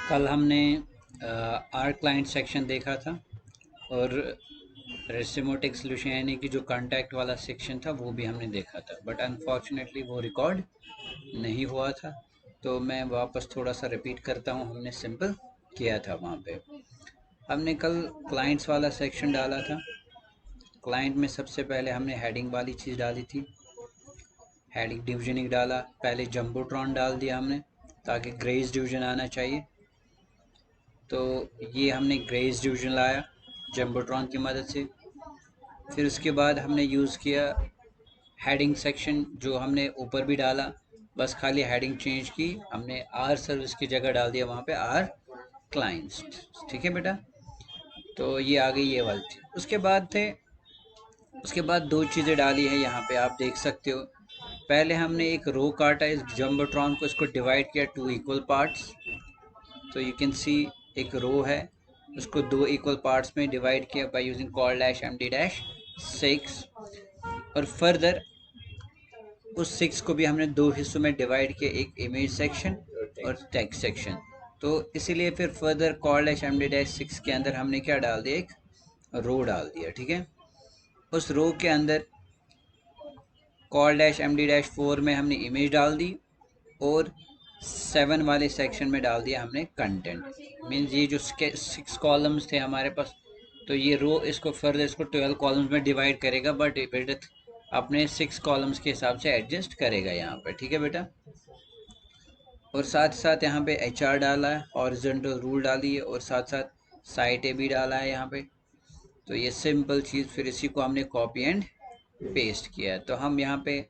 कल हमने are client section देखा था और रेसिमोटिक सोल्यूशन यानी कि जो कांटेक्ट वाला सेक्शन था वो भी हमने देखा था, बट अनफॉर्चुनेटली वो रिकॉर्ड नहीं हुआ था। तो मैं वापस थोड़ा सा रिपीट करता हूँ, हमने सिंपल किया था वहाँ पे। हमने कल क्लाइंट्स वाला सेक्शन डाला था। क्लाइंट में सबसे पहले हमने हेडिंग वाली चीज़ डाली थी, हेडिंग डिवीजनिंग डाला, पहले जम्बोट्रॉन डाल दिया हमने ताकि ग्रेस डिवीजन आना चाहिए। तो ये हमने ग्रेस डिवीजन लाया जम्बोट्रॉन की मदद से। फिर उसके बाद हमने यूज़ किया हेडिंग सेक्शन, जो हमने ऊपर भी डाला, बस खाली हेडिंग चेंज की हमने, आर सर्विस की जगह डाल दिया वहाँ पे आर क्लाइंट्स। ठीक है बेटा, तो ये आ गई ये वाली चीज़। उसके बाद दो चीज़ें डाली है यहाँ पे, आप देख सकते हो। पहले हमने एक रो काटा इस जम्बोट्रॉन को, इसको डिवाइड किया टू इक्वल पार्ट्स। तो यू कैन सी एक रो है, उसको दो इक्वल पार्ट्स में डिवाइड किया by using col dash M D dash 6। और फर्दर उस 6 को भी हमने दो हिस्सों में डिवाइड किया, एक इमेज सेक्शन और टेक्स्ट सेक्शन। तो इसीलिए फिर further col dash M D dash 6 के अंदर हमने क्या डाल दिया, एक रो डाल दिया। ठीक है, उस रो के अंदर col dash M D dash 4 में हमने इमेज डाल दी और 7 वाले सेक्शन में डाल दिया हमने कंटेंट। मीन्स ये जो 6 कॉलम्स थे हमारे पास, तो ये रो इसको फर्दर इसको 12 कॉलम्स में डिवाइड करेगा, बट विड्थ अपने 6 कॉलम्स के हिसाब से एडजस्ट करेगा यहाँ पर। ठीक है बेटा, और साथ साथ यहाँ पे एच आर डाला है, हॉरिजॉन्टल रूल डाली है, और साथ साथ साइट ए भी डाला है यहाँ पे। तो ये सिंपल चीज़, फिर इसी को हमने कॉपी एंड पेस्ट किया है। तो हम यहाँ पे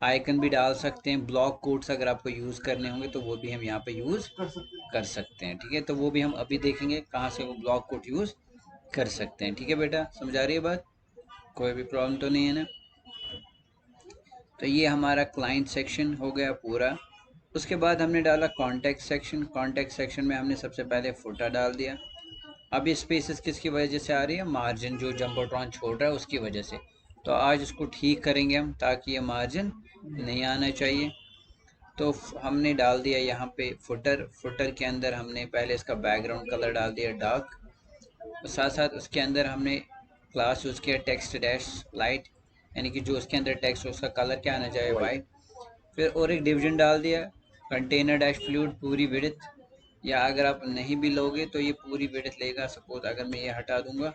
आइकन भी डाल सकते हैं, ब्लॉक कोड्स अगर आपको यूज़ करने होंगे तो वो भी हम यहाँ पे यूज़ कर सकते हैं। ठीक है, तो वो भी हम अभी देखेंगे कहाँ से वो ब्लॉक कोड यूज़ कर सकते हैं। ठीक है बेटा, समझ आ रही है बात, कोई भी प्रॉब्लम तो नहीं है ना? तो ये हमारा क्लाइंट सेक्शन हो गया पूरा। उसके बाद हमने डाला कॉन्टेक्ट सेक्शन। कॉन्टेक्ट सेक्शन में हमने सबसे पहले फुटर डाल दिया। अब ये स्पेसेस किसकी वजह से आ रही है, मार्जिन जो जम्बोट्रॉन छोड़ रहा है उसकी वजह से। तो आज इसको ठीक करेंगे हम, ताकि ये मार्जिन नहीं आना चाहिए। तो हमने डाल दिया यहाँ पे फुटर। फुटर के अंदर हमने पहले इसका बैकग्राउंड कलर डाल दिया डार्क, और साथ साथ उसके अंदर हमने क्लास यूज़ किया टेक्स्ट डैश लाइट, यानी कि जो उसके अंदर टेक्स्ट हो उसका कलर क्या आना चाहिए, वाइट। फिर और एक डिवीजन डाल दिया, कंटेनर डैश फ्लूइड पूरी विड्थ, या अगर आप नहीं भी लोगे तो ये पूरी विड्थ लेगा। सपोज अगर मैं ये हटा दूंगा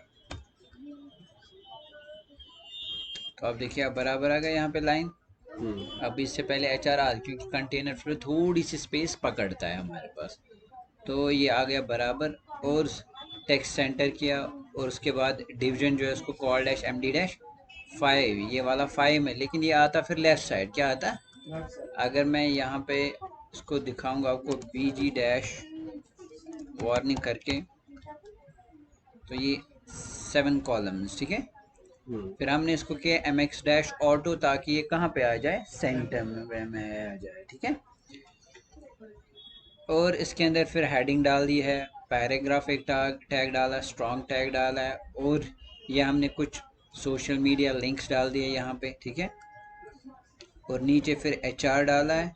तो आप देखिए, आप बराबर आ गए यहाँ पे लाइन। अब इससे पहले एच आर आर, क्योंकि कंटेनर फ्लूइड थोड़ी सी स्पेस पकड़ता है हमारे पास, तो ये आ गया बराबर। और टेक्स्ट सेंटर किया, और उसके बाद डिवीजन जो है उसको col dash M D dash 5, ये वाला 5 में, लेकिन ये आता फिर लेफ्ट साइड, क्या आता, अगर मैं यहाँ पे इसको दिखाऊंगा आपको बी जी डैश वार्निंग करके, तो ये 7 कॉलम्स। ठीक है, फिर हमने इसको किया एम एक्स डैश ऑटो, ताकि ये कहाँ पे आ जाए, सेंटर में आ जाए। ठीक है, और इसके अंदर फिर हेडिंग डाल दी है, पैराग्राफ एक टैग डाला, स्ट्रॉन्ग टैग डाला है, और ये हमने कुछ सोशल मीडिया लिंक्स डाल दिए यहाँ पे। ठीक है, और नीचे फिर एच आर डाला है,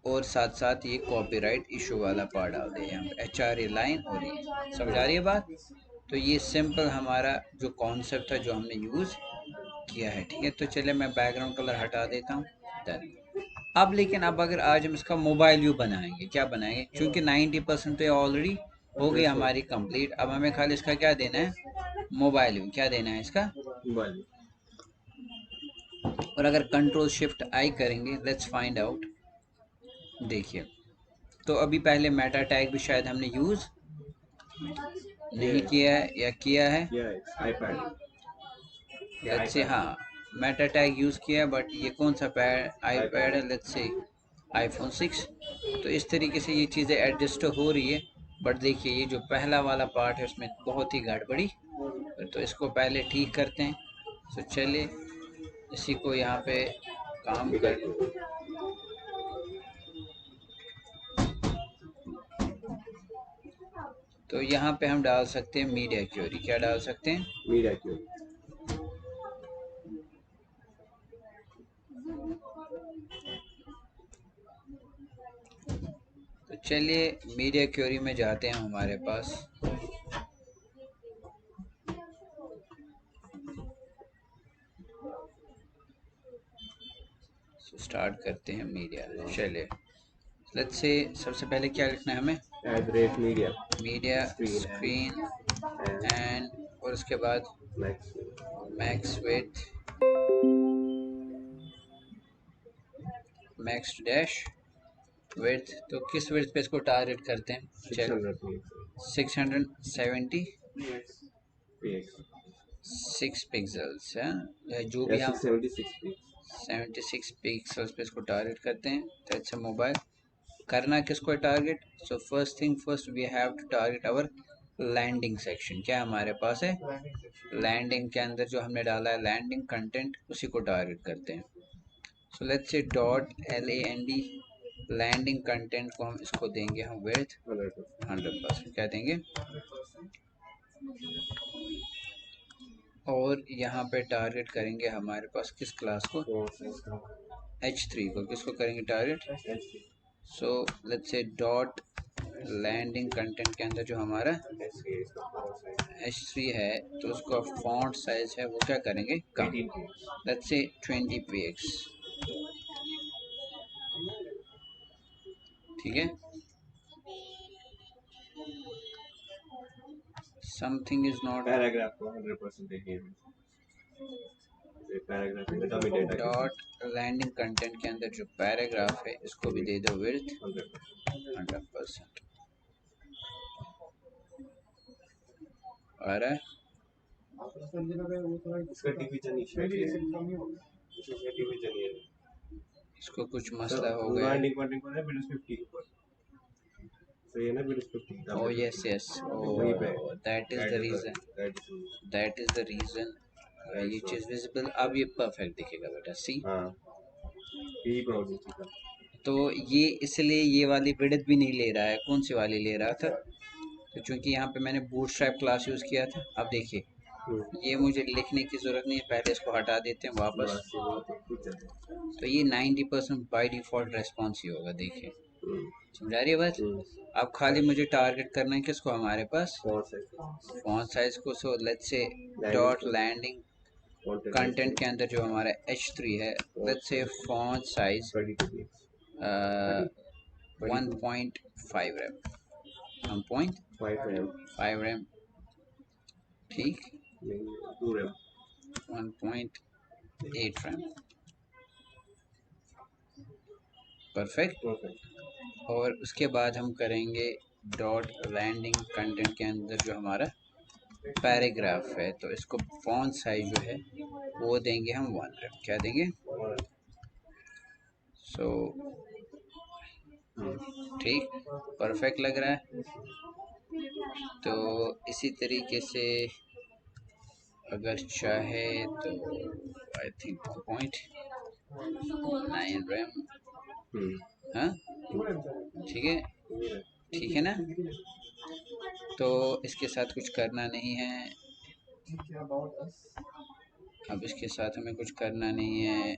और साथ साथ ये कॉपीराइट इशू वाला पार्ट डाल दिया यहाँ पे, एच आर ए लाइन। और ये समझ आ रही है बात? तो ये सिंपल हमारा जो कॉन्सेप्ट था जो हमने यूज़ किया है। ठीक है, तो चलिए मैं बैकग्राउंड कलर हटा देता हूँ। डन। अब लेकिन अब अगर आज हम इसका मोबाइल व्यू बनाएंगे, क्या बनाएंगे, क्योंकि 90% तो ये ऑलरेडी हो गई हमारी कंप्लीट। अब हमें खाली इसका क्या देना है, मोबाइल व्यू। क्या देना है इसका, और अगर कंट्रोल शिफ्ट आई करेंगे, लेट्स फाइंड आउट। देखिए, तो अभी पहले मेटा टैग भी शायद हमने यूज़ नहीं किया है, या किया है, लेट्स से, हाँ मेटा टैग यूज़ किया है, बट ये कौन सा पैड, आईपैड है, लेट्स से आईफोन 6। तो इस तरीके से ये चीज़ें एडजस्ट हो रही है। बट देखिए, ये जो पहला वाला पार्ट है उसमें बहुत ही गड़बड़ी, तो इसको पहले ठीक करते हैं। तो चलिए इसी को यहाँ पे काम कर, तो यहाँ पे हम डाल सकते हैं मीडिया क्यूरी। क्या डाल सकते हैं, तो चलिए मीडिया क्वेरी में जाते हैं हमारे पास। स्टार्ट करते हैं मीडिया। चलिए लेट्स से सबसे पहले क्या लिखना है हमें? मीडिया मीडिया स्क्रीन एंड और उसके बाद max width max dash width. तो किस विड्थ पे इसको टारगेट करते हैं? चलो 670 6 पिक्सल्स है, या जो भी हम 76 पिक्सल्स पे इसको टारगेट करते हैं। तो अच्छा मोबाइल करना किसको target? So first thing first we have to target our landing section. क्या हमारे पास है? लैंडिंग के अंदर जो हमने डाला है लैंडिंग कंटेंट, उसी को टारगेट करते हैं। So let's say dot LAND landing content को हम इसको देंगे हम विड्थ 100%। क्या देंगे? और यहाँ पे टारगेट करेंगे हमारे पास किस क्लास को? H3 को। किसको करेंगे target? So let's say dot landing content के अंदर जो हमारा H3 है, तो उसका फॉन्ट साइज है वो क्या करेंगे? कम। Let's say 20 px। ठीक है। समथिंग इज नॉट पैराग्राफ को 100% देखिए। पैराग्राफ डॉट लैंडिंग कंटेंट के अंदर जो पैराग्राफ है इसको भी दे दो विड्थ 100%। आ रहा है? इसका डिवीजन इसको कुछ मसला हो गया है। Oh yes, yes. Oh, that is the reason. That is the reason. ये चीज विजिबल अब ये परफेक्ट दिखेगा बेटा। सी यही प्रॉब्लम थी। तो ये इसलिए ये वाली विड्थ भी नहीं ले रहा है। कौन सी वाली ले रहा था? तो चूंकि यहाँ पे मैंने बूटस्ट्रैप क्लास यूज किया था। अब देखिए ये मुझे लिखने की जरूरत नहीं है, पहले इसको हटा देते हैं वापस। तो ये 90% बाय डिफॉल्ट रेस्पॉन्स ही होगा। देखिए समझा रही है बात? अब खाली मुझे टारगेट करना है किसको? हमारे पास फॉन्ट साइज को। So let's say dot landing content के अंदर जो हमारा H3 है, let's say font size 1.5 RAM. 1.5 RAM. ठीक। 1.8 रैम। परफेक्ट। और उसके बाद हम करेंगे डॉट लैंडिंग कंटेंट के अंदर जो हमारा पैराग्राफ है, तो इसको फॉन्ट साइज जो है वो देंगे हम 1 रैम। क्या देंगे? सो ठीक, परफेक्ट लग रहा है। तो इसी तरीके से अगर चाहे तो आई थिंक 2.9 रैम। हाँ ठीक है, ठीक है ना? तो इसके साथ कुछ करना नहीं है। अब इसके साथ हमें कुछ करना नहीं है।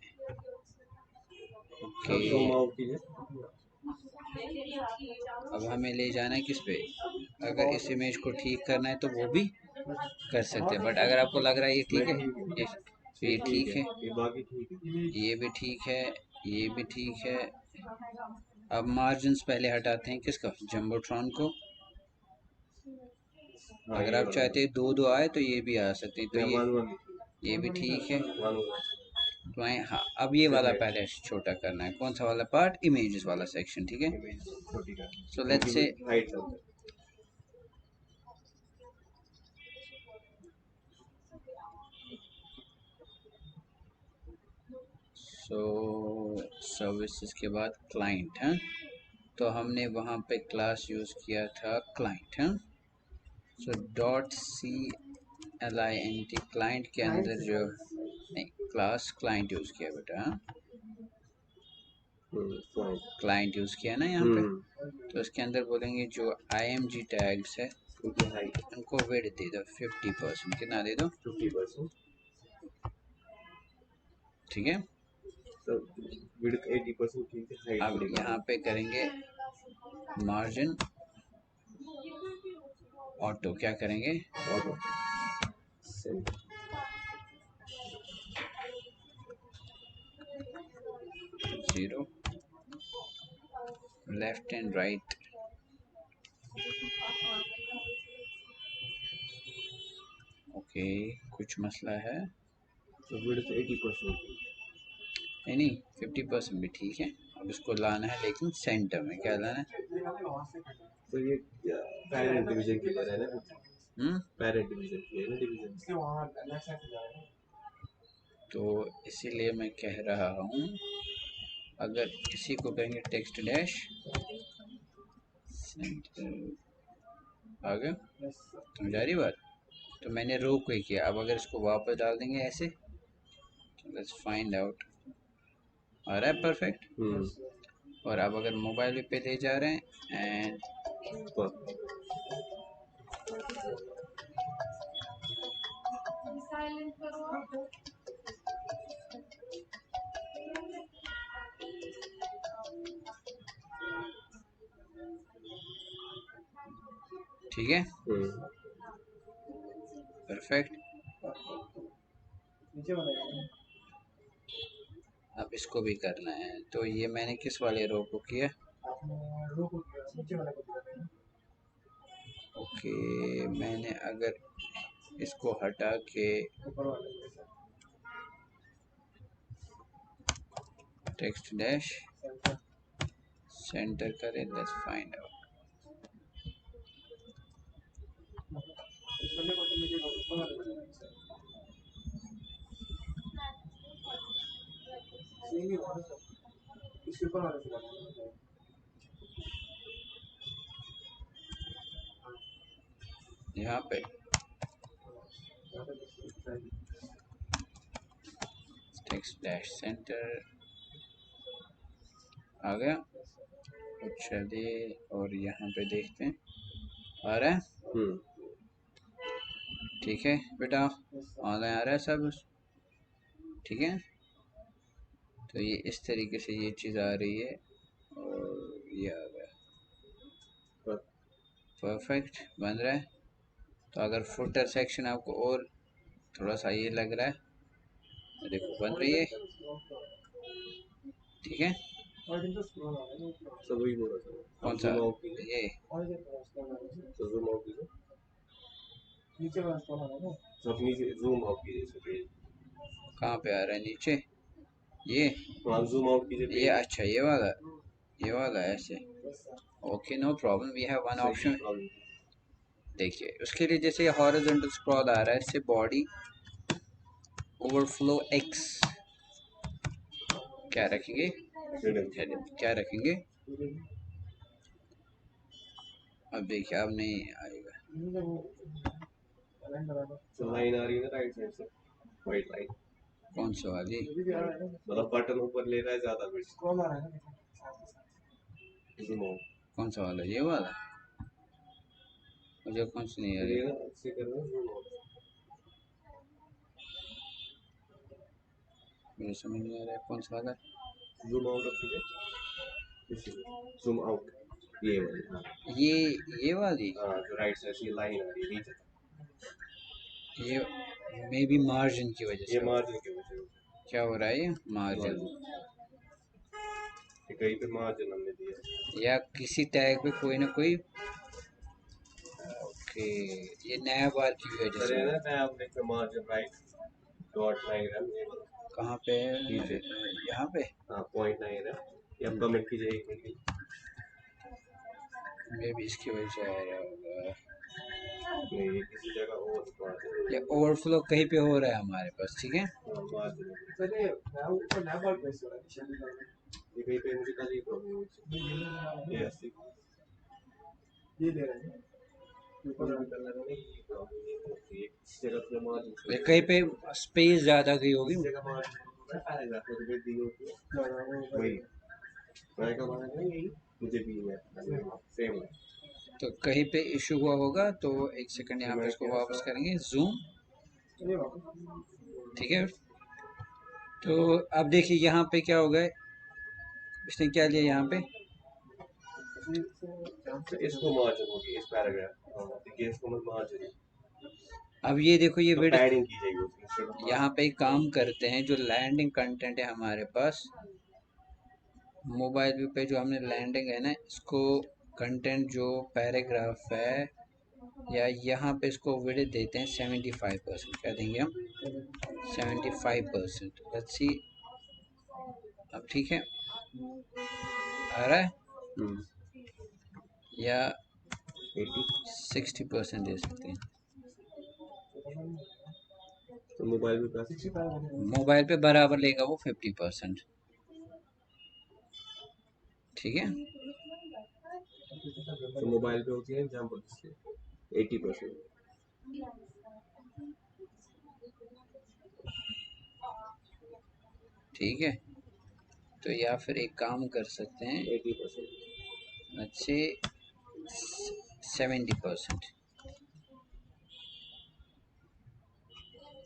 ओके, अब हमें ले जाना है किस पे? अगर इस इमेज को ठीक करना है तो वो भी कर सकते हैं, बट अगर आपको लग रहा है ये ठीक है, ये ठीक है, ये भी ठीक है, ये भी ठीक है। अब मार्जिन्स पहले हटाते हैं किसका? जम्बोट्रॉन को। अगर आप चाहते हैं दो दो आए तो ये भी आ सकते हैं। तो ये भी ठीक है। तो हाँ, अब ये वाला पहले छोटा करना है। कौन सा वाला पार्ट? इमेजेस वाला सेक्शन। ठीक है। सो लेट्स से सर्विसेज के बाद क्लाइंट है, तो हमने वहाँ पे क्लास यूज किया था क्लाइंट है। सो डॉट CLINT क्लाइंट के अंदर जो नहीं, क्लास क्लाइंट यूज किया बेटा। क्लाइंट यूज किया ना यहाँ पे। तो इसके अंदर बोलेंगे जो IMG टैग्स है उनको वेट दे दो 50%। कितना दे दो? 50%। ठीक है। तो 80%। अब यहाँ पे करेंगे मार्जिन ऑटो क्या करेंगे, auto centre 0 left and right. Okay कुछ मसला है, तो विड्थ 80%। नहीं 50% भी ठीक है। अब इसको लाना है लेकिन सेंटर में, क्या लाना है, तो ये पैरेंट डिवीजन की तरह है ना, पैरेंट डिवीजन की है ना, डिवीजन। तो इसीलिए मैं कह रहा हूँ अगर इसी को कहेंगे टेक्स्ट डैश सेंटर, आ गया, समझ आ रही बात। तो मैंने रो को ही किया, अब अगर इसको वापस डाल देंगे ऐसे, लेट्स फाइंड आउट, आ रहा है परफेक्ट। और अब अगर मोबाइल पे ले जा रहे हैं एंड ठीक है परफेक्ट। अब इसको भी करना है, तो ये मैंने किस वाले रो को किया, ओके मैंने अगर इसको हटा के टेक्स्ट डैश सेंटर करें, लेट्स फाइंड आउट। यहाँ पे टेक्स्ट डैश सेंटर आ गया। तो चलिए और यहाँ पे देखते हैं, आ रहा है, ठीक है बेटा, ऑनलाइन आ रहा है सब, ठीक है। तो ये इस तरीके से ये चीज़ आ रही है और ये आ गया, परफेक्ट बन रहा है। तो अगर फुटर सेक्शन आपको और थोड़ा सा ये लग रहा है, तो देखो बन रही है, ठीक है। सब वही बोल रहा था। कौन सा ये, सब नीचे जूम आउट कीजिए, कहाँ पे आ रहा है नीचे, ये जूम आउट कीजिए, ये अच्छा ये वाला ऐसे, okay no problem, we have one option. देखिए उसके लिए जैसे हॉरिजॉन्टल स्क्रॉल आ रहा है, इससे बॉडी ओवरफ्लो एक्स क्या रखेंगे, क्या रखेंगे, अब देखिए अब नहीं आएगा, लाइन आ रही है ना राइट साइड से, वाइट लाइन, कौन सा वाली, मतलब बटन ऊपर ले रहा है ज्यादा बिट, जूम आउट, कौन सा वाला, ये वाला, मुझे कौन सी नहीं आ रही, ये ना इससे करना जूम आउट, मुझे समझ नहीं आ रहा है कौन सा वाला, जूम आउट कीजिए, जूम आउट, ये वाली, हाँ ये वाली, हाँ जो राइट साइड से लाइन आ रही है नीचे, ये मे बी मार्जिन की वजह से, ये मार्जिन की वजह से क्या हो रहा है, ये मार्जिन, कहीं पे मार्जिन हमने दिया, या किसी टैग पे कोई ना कोई, ओके ये नया बार की वजह से, ना मैं आपने पे मार्जिन राइट डॉट डायग्राम, ये कहाँ पे है, नीचे यहाँ पे, हाँ पॉइंट डायग्राम, ये अब कमेंट कीजिए एक मिनट, मे बी इसकी वजह से आ रहा होगा, ये किसी जगह और या ओवरफ्लो कहीं पे हो रहा है हमारे पास, ठीक है। ये कहीं पे मुझे कल ही प्रॉब्लम हुई, ये ऐसे ये ले रहे हैं ऊपर निकल रहा है, ये इस जगह पे मार्जिन, या कहीं पे स्पेस ज़्यादा गई होगी, इस जगह मार्जिन पैराग्राफ में दी होती है, वही मैं कह रहा हूँ यही मुझे भी है सेम है, तो कहीं पे इशू हुआ होगा, तो एक सेकंड यहाँ पे इसको वापस करेंगे जूम, ठीक है। तो अब देखिए यहाँ पे क्या होगा, इसने क्या लिया यहाँ पे, इसको मार्जिन होगी इस पैराग्राफ। हाँ, देखिए इसको मत मार्जिन। अब ये देखो ये तो विड्थ, पैडिंग की जाएगी उसकी इंस्टेड ऑफ यहाँ पे एक काम करते हैं, जो लैंडिंग कंटेंट है हमारे पास मोबाइल व्यू पे, जो हमने लैंडिंग है ना, इसको कंटेंट जो पैराग्राफ है या यहाँ पे इसको विड्थ देते हैं 75%। क्या देंगे हम? 75%। लेट्स सी, अब ठीक है आ रहा है, या 60% दे सकते हैं। तो मोबाइल पे मोबाइल पे बराबर लेगा वो 50%। ठीक है, तो मोबाइल पे होती है जहाँ पर 80%। ठीक है, तो या फिर एक काम कर सकते हैं, 80%। अच्छे 70%।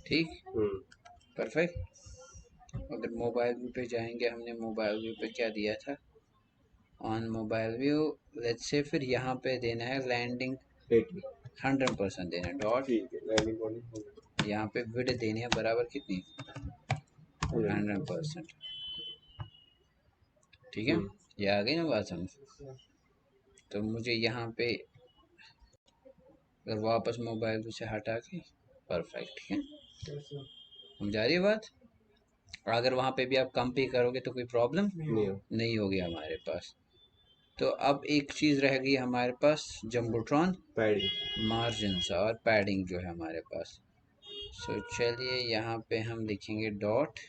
ठीक, परफेक्ट। अगर मोबाइल व्यू पे जाएंगे, हमने मोबाइल व्यू पे क्या दिया था, on mobile view, let's say फिर यहाँ पे देना है लैंडिंग 100% देना है, डॉट यहाँ पे विड्थ देनी है बराबर कितनी, 100%। ठीक है, ये आ गई ना बात समझ। तो मुझे यहाँ पे अगर वापस मोबाइल व्यू से हटा के, परफेक्ट। ठीक है, समझ आ रही है बात। अगर वहाँ पे भी आप कम पे करोगे तो कोई प्रॉब्लम नहीं होगी हमारे पास। तो अब एक चीज़ रह गई हमारे पास, जम्बोट्रॉन पैडिंग मार्जिन और पैडिंग जो है हमारे पास। सो चलिए यहाँ पे हम लिखेंगे डॉट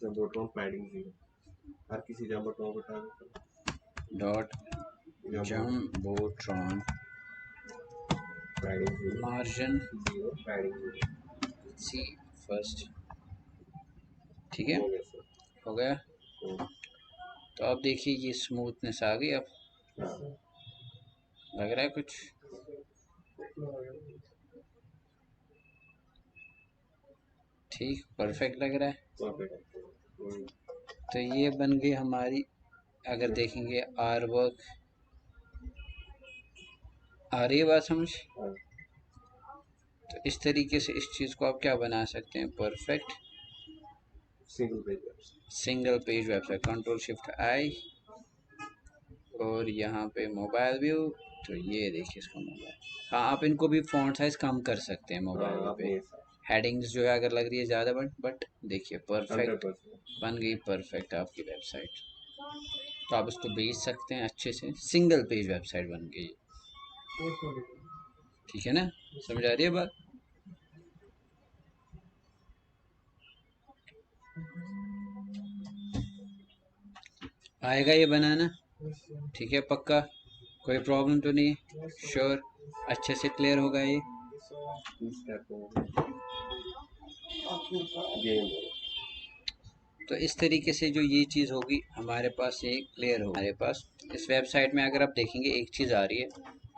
जम्बोट्रॉन पैडिंग 0। हर किसी जम्बोट्रॉन को टारगेट डॉट जम्बोट्रॉन मार्जिन सी फर्स्ट। ठीक है, हो गया। तो अब देखिए ये स्मूथनेस आ गई, अब लग रहा है कुछ, ठीक, परफेक्ट लग रहा है। तो ये बन गई हमारी, अगर देखेंगे आर वर्क, आ रही है बात समझ। तो इस तरीके से इस चीज़ को आप क्या बना सकते हैं, perfect single page website. Control shift I, और यहाँ पे मोबाइल व्यू, तो ये देखिए इसका मोबाइल। हाँ, आप इनको भी फॉन्ट साइज कम कर सकते हैं मोबाइल व्यू पे। हेडिंग्स जो है अगर लग रही है ज़्यादा, बट देखिए परफेक्ट बन गई, परफेक्ट आपकी वेबसाइट। तो आप इसको भेज सकते हैं अच्छे से, सिंगल पेज वेबसाइट बन गई। ठीक है ना, समझ आ रही है बात। आएगा ये बनाना, ठीक है पक्का, कोई प्रॉब्लम तो नहीं, श्योर, अच्छे से क्लियर होगा ये। तो इस तरीके से जो ये चीज़ होगी हमारे पास, ये क्लियर हो हमारे पास। इस वेबसाइट में अगर आप देखेंगे एक चीज़ आ रही है,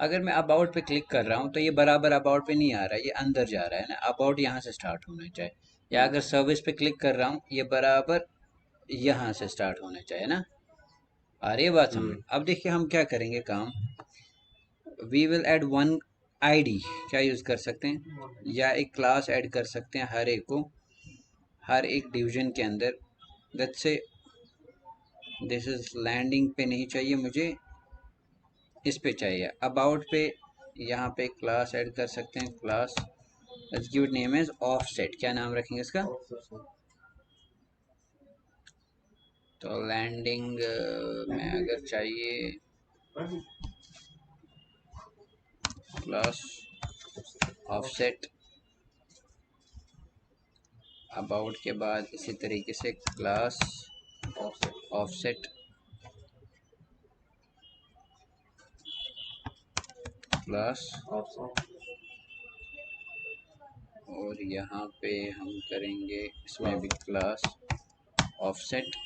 अगर मैं अबाउट पे क्लिक कर रहा हूँ तो ये बराबर अबाउट पे नहीं आ रहा है, ये अंदर जा रहा है ना, अबाउट यहाँ से स्टार्ट होना चाहिए। या अगर सर्विस पे क्लिक कर रहा हूँ, ये बराबर यहाँ से स्टार्ट होना चाहिए ना। आ रही है बात समझ। अब देखिए हम क्या करेंगे काम, we will add one ID, क्या यूज़ कर सकते हैं, या एक क्लास ऐड कर सकते हैं हर एक को, हर एक डिवीजन के अंदर। Let's say this is landing पे नहीं चाहिए मुझे, इस पे चाहिए, अबाउट पे यहाँ पे क्लास ऐड कर सकते हैं, class let's give it name is offset. क्या नाम रखेंगे इसका, तो लैंडिंग में अगर चाहिए क्लास ऑफसेट, अबाउट के बाद इसी तरीके से क्लास ऑफसेट, क्लास, और यहाँ पे हम करेंगे इसमें भी क्लास ऑफसेट,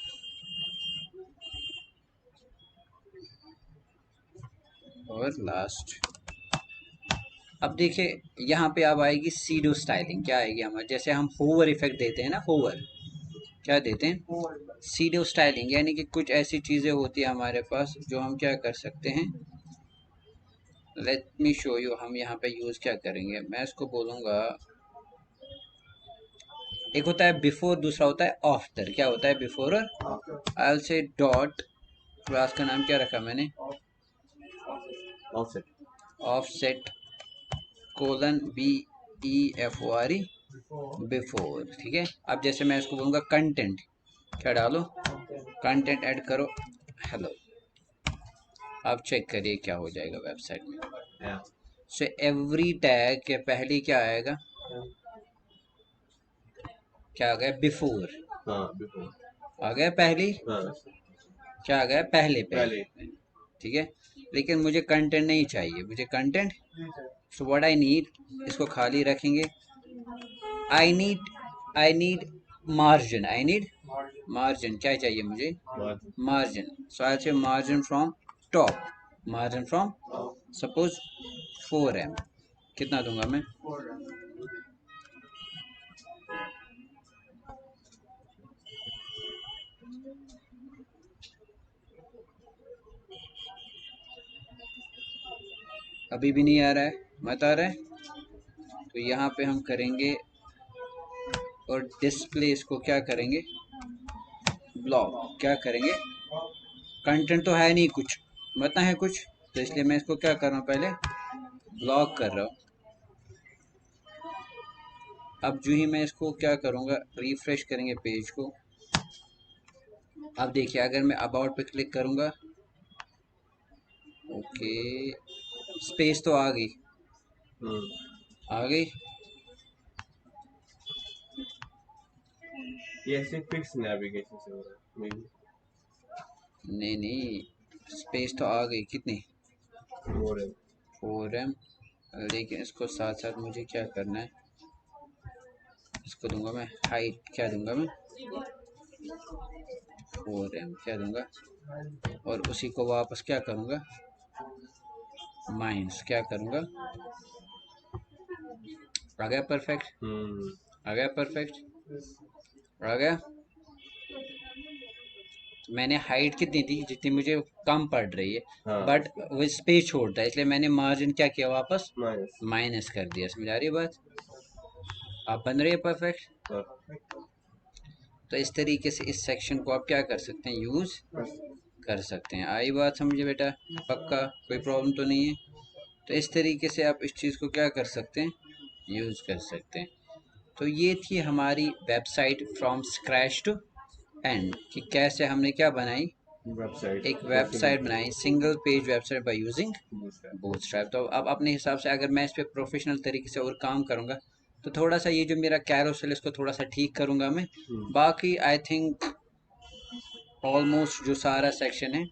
और लास्ट। अब देखिए यहाँ पे अब आएगी सीडो स्टाइलिंग, क्या आएगी हमारे, जैसे हम होवर इफेक्ट देते हैं ना, होवर, क्या देते हैं, सीडो स्टाइलिंग, यानी कि कुछ ऐसी चीज़ें होती है हमारे पास जो हम क्या कर सकते हैं। लेट मी शो यू, हम यहाँ पे यूज़ क्या करेंगे। मैं इसको बोलूँगा, एक होता है बिफोर, दूसरा होता है आफ्टर। क्या होता है बिफोर और I will say dot, class का नाम क्या रखा मैंने, offset, offset colon BEFORE before. ठीक है, अब जैसे मैं इसको बोलूँगा कंटेंट, क्या डालो, कंटेंट ऐड करो, हेलो। आप चेक करिए क्या हो जाएगा वेबसाइट में। सो एवरी टैग के पहले क्या आएगा, क्या आ गया, बिफोर हाँ बिफोर आ गया, पहली हाँ क्या आ गया, पहले पहले। ठीक है, लेकिन मुझे कंटेंट नहीं चाहिए, मुझे content, so what I need, इसको खाली रखेंगे। I need margin, I need margin, क्या चाहिए मुझे, मार्जिन। सो आई से margin from top, margin from suppose 4M, कितना दूंगा मैं, अभी भी नहीं आ रहा है, मत आ रहा है, तो यहाँ पे हम करेंगे और डिस्प्ले इसको क्या करेंगे, ब्लॉक, क्या करेंगे, कंटेंट तो है नहीं कुछ, मत है कुछ, तो इसलिए मैं इसको क्या कर रहा हूँ, पहले ब्लॉक कर रहा हूँ। अब जो ही मैं इसको क्या करूँगा, रिफ्रेश करेंगे पेज को। अब देखिए अगर मैं अबाउट पे क्लिक करूँगा, ओके, स्पेस तो आ गई, आ गई। ये ऐसे फिक्स नेविगेशन से हो रहा है मे नहीं नहीं, स्पेस तो आ गई, कितनी, बी। 4M, लेकिन इसको साथ साथ मुझे क्या करना है, इसको दूंगा मैं हाइट, क्या दूंगा मैं, 4M क्या दूंगा, और उसी को वापस क्या करूँगा, माइनस क्या करूँगा, आ गया परफेक्ट, आ गया परफेक्ट, आ गया। तो मैंने हाइट कितनी थी, जितनी मुझे कम पड़ रही है, हाँ बट वो स्पेस छोड़ता है, इसलिए मैंने मार्जिन क्या किया, वापस माइनस माइनस कर दिया। समझ आ रही है बात, आप बन रही है परफेक्ट। तो इस तरीके से इस सेक्शन को आप क्या कर सकते हैं, यूज़ कर सकते हैं। आई बात समझे बेटा, पक्का कोई प्रॉब्लम तो नहीं है। तो इस तरीके से आप इस चीज़ को क्या कर सकते हैं, यूज़ कर सकते हैं। तो ये थी हमारी website from scratch to end, कि कैसे हमने क्या बनाई, वेबसाइट, एक वेबसाइट बनाई, single page website by using Bootstrap. तो अब अपने हिसाब से अगर मैं इस पे प्रोफेशनल तरीके से और काम करूँगा, तो थोड़ा सा ये जो मेरा कैरोसेल इसको थोड़ा सा ठीक करूँगा मैं। बाकी आई थिंक ऑलमोस्ट जो सारा सेक्शन है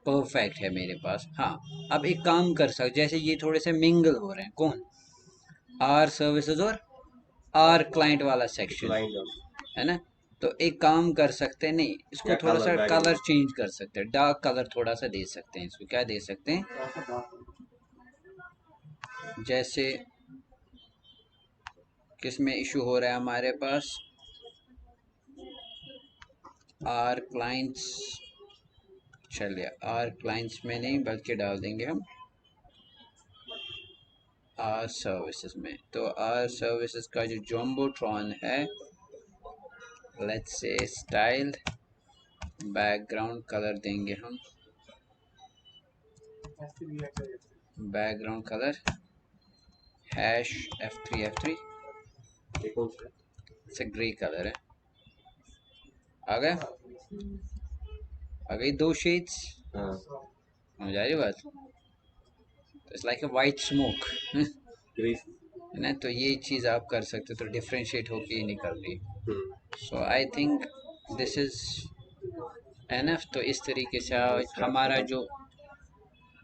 परफेक्ट है मेरे पास। हाँ, अब एक काम कर सकते, जैसे ये थोड़े से मिंगल हो रहे हैं, कौन, आर सर्विसेज और आर क्लाइंट वाला सेक्शन, है ना। तो एक काम कर सकते हैं, नहीं इसको थोड़ा सा कलर चेंज कर सकते हैं, डार्क कलर थोड़ा सा दे सकते हैं इसको, क्या दे सकते हैं, जैसे किस में इशू हो रहा है हमारे पास, आर क्लाइंट्स, चलिए आर क्लाइंट्स में नहीं बल्कि डाल देंगे हम आर सर्विसेज में। तो आर सर्विसेज का जो जम्बोट्रॉन है, let's say style, background colour देंगे हम, बैकग्राउंड कलर हैश F3 से ग्रे कलर है, आ गया, आ गई 2 शेड्स, समझ आ रही बात, it's like a white smoke, है ना। तो ये चीज़ आप कर सकते हो, तो डिफ्रेंशिएट होके ही निकल रही। So I think this is enough. तो इस तरीके से हमारा जो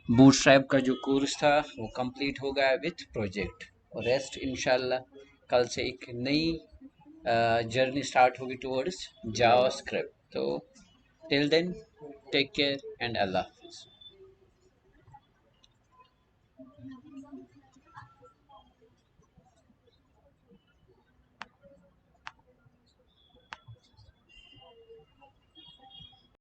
बूटस्ट्रैप का जो कोर्स था वो कंप्लीट हो गया विथ प्रोजेक्ट, और रेस्ट इंशाल्लाह कल से एक नई जर्नी स्टार्ट होगी टुवर्ड्स जावास्क्रिप्ट। तो till then take care and Allah.